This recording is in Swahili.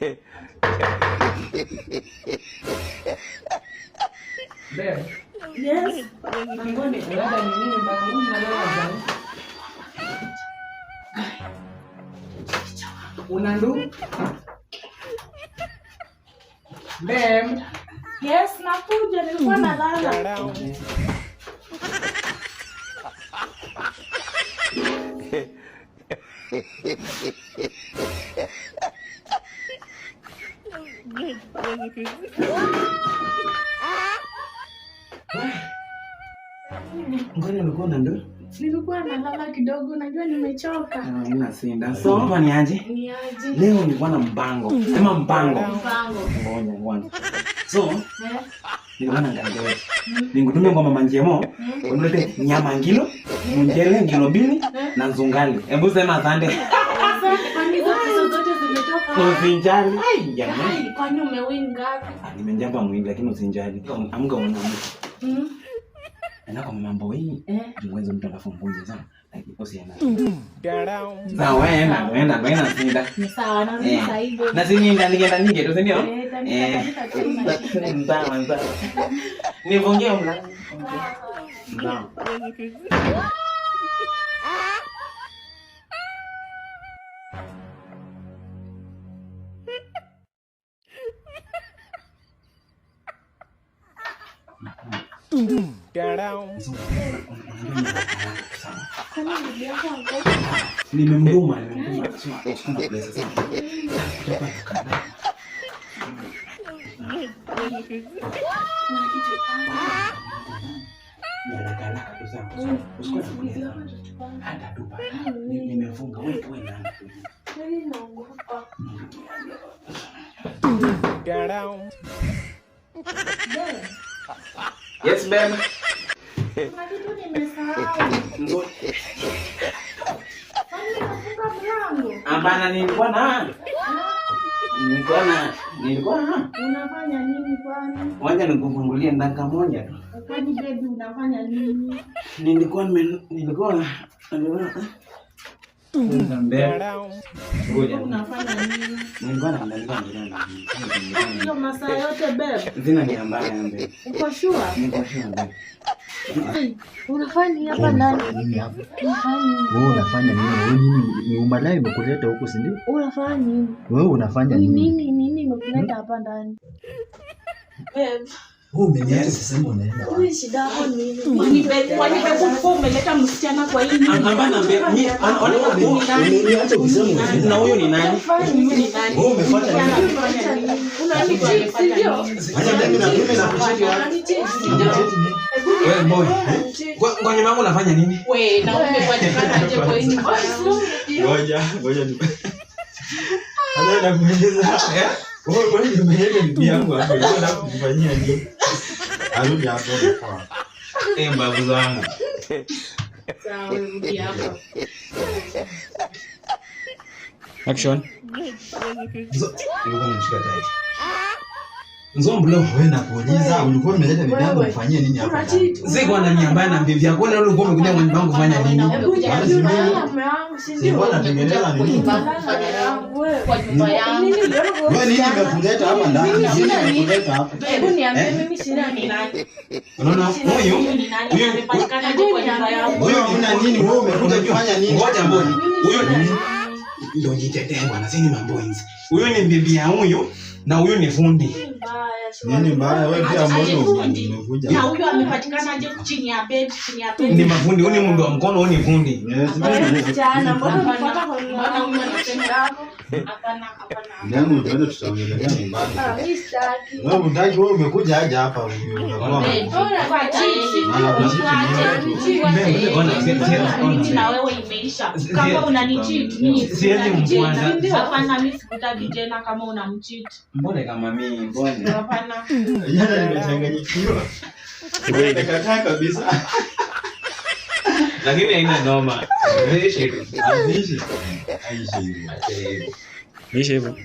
Babe. Yes. Mbona labda ni nini mbaya mnalala jana? Una ndugu? Babe. Yes, nakuja, nilikuwa nalala. Ngoja ulikuwa na ndugu? Nilikuwa nalala kidogo, najua nimechoka. Ina sinda. So, mtu ni aje? Ni aje? Leo nilikuwa na mpango. Sema mpango. Mpango. Ngoja. So, nilikuwa na ngangere. Ningutume kwa mama Njemo, unilete nyama ngilo, mchele ngilo 2 na nzungali. Hebu sema asante. Asante, kwani hizo pesa zote zimetoka? Usinjali. Ai, jamani. Kwani umewin ngapi? Nimenjamba mwingi lakini usinjali. Amka unaamka. Enda kwa mambo hii. Mwenzo mtu anafunguja sana. Lakini usienda. Sawa, enda sinda. Ni sawa na mimi sasa hivi. Na sininda nige tu sindio? Sawa. Nifungie mlango. Sawa. Nimemduma. Sina pesa sana. Nimefunga wewe Yes, babe. Kuna kitu nimesahau. Hapana, nilikuwa na. Unafanya nini kwani? Wacha nikufungulie ndaka moja tu. Kwani baby unafanya nini? Nilikuwa ngoja. Unafanya nini? Nilikuwa naangalia Hiyo masaa yote babe. Zina ni mbaya babe. Uko sure? Niko sure babe. Unafanya hapa ndani? Wewe unafanya nini? Wewe nini? Ni umalaya imekuleta huko, si ndio? Unafanya nini? Wewe unafanya nini? Nini imekuleta hapa ndani? Babe. Wewe umeniacha sasa unaenda wapi? Wewe shida yako ni nini? Kwani babe ulikuwa umeleta msichana kwa hii nini? Hapana babe, Umeniacha kusema na huyo ni nani? Wewe umefanya nini? Unanichiti sio? Acha mimi na kuchiti wapi? Wewe boy. Kwa nyuma yangu unafanya nini? Wewe na umepatikana aje kwa hii nini? Ngoja tu. Ana nakuuliza. Wewe kwani umeenda bibi yangu hapo? Unataka kufanyia nini? Arudi hapo kwa. Babu zangu. Sawa, rudi hapo. Action. Ndio unashika tai. Nzombo wewe nakuuliza ulikuwa umeleta bibi yangu kufanyia nini hapa? Ziko ananiambia na bibi yako leo ulikuwa umekuja kwa nyumba yangu kufanya nini? Si mbona tengeneza nini? Kwa nyumba yangu. Wewe nini imekuleta hapa ndani? Nini imekuleta hapa? Hebu niambie mimi sina ni nani? Unaona huyu Amepatikana aje kwa nyumba yangu? Wewe una nini? Wewe umekuja kufanya nini? Ngoja mbona. Huyu ndio jitetee bwana, sini mambo hizi. Huyu ni bibi ya huyu na huyu ni fundi. Nini mbaya wewe pia mbona umekuja? Na huyu amepatikana aje chini ya bed, Ni mafundi, huyu ni mundo wa mkono, huyu ni fundi. Jana mbona unapata kwa nyumba yako? Hapana. Nani ndio tutaongelea nyumbani? Mimi sitaki. Wewe unataka wewe umekuja aje hapa unakuwa. Na wewe imeisha. Kama unanicheat mimi siwezi mfuata. Hapana, mimi sikutaki tena kama unamcheat. Mbona kama mimi mbona? Hapana. Jana nimechanganyikiwa. Wewe nikataa kabisa. Lakini haina noma. Aishi. Aishi hivyo.